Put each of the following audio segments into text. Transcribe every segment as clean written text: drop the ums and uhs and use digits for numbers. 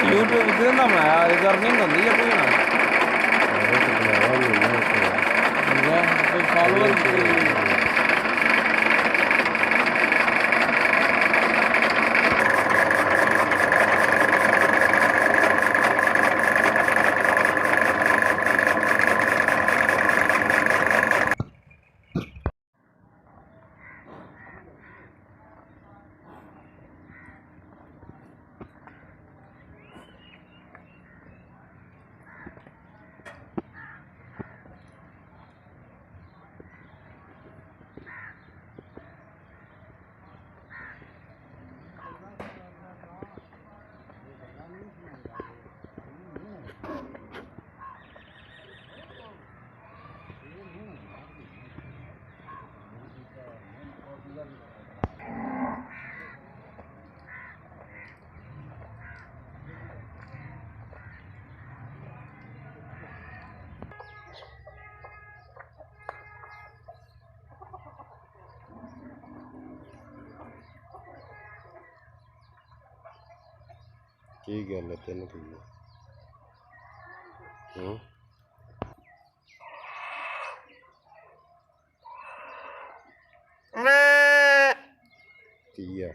YouTube ਤੇ ਨਾ ਬਣਾਇਆ ਇਹ ਅਰਨਿੰਗ ਹੁੰਦੀ ਹੈ ਕੋਈ ਨਾ ਕੋਈ ਫਾਲੋਅਰ ਕੀ ਗੱਲ ਹੈ ਤੈਨੂੰ ਕੀ ਹੂੰ ਕੀ ਆ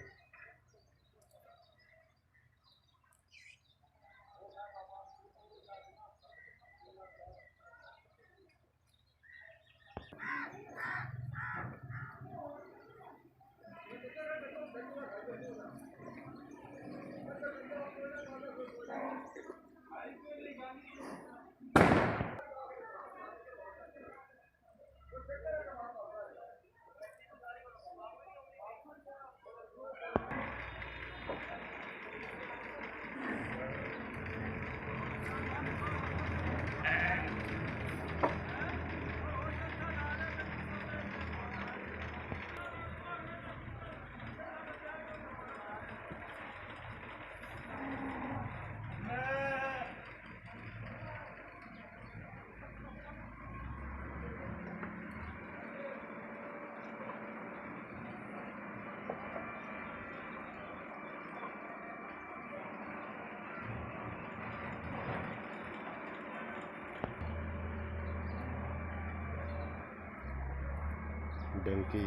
डंकी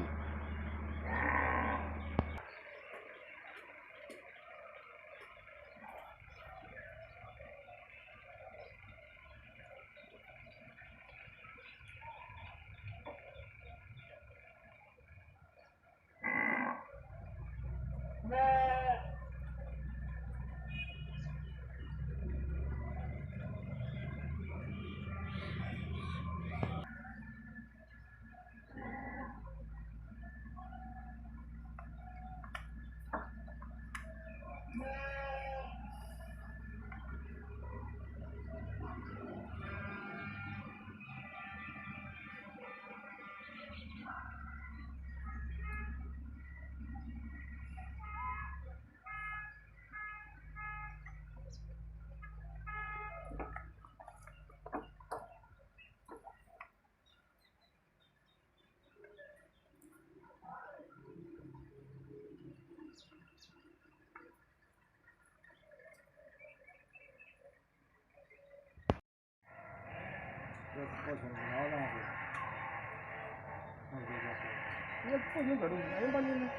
ये तो ये करूँगा ये बंद नहीं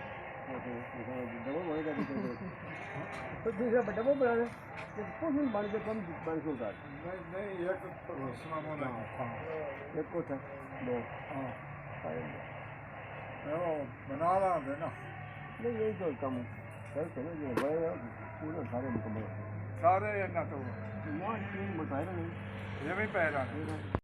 डबल होएगा तो दूसरा डबल बनाना कुछ नहीं बन के कम बन के उतार नहीं एक सुना मोना एक को था दो बना रहा है ना नहीं यही तो कम करते ना जो बड़े पूरा सारे मुकम्मल सारे ना तो ना तीन बताए नहीं ये भी पहला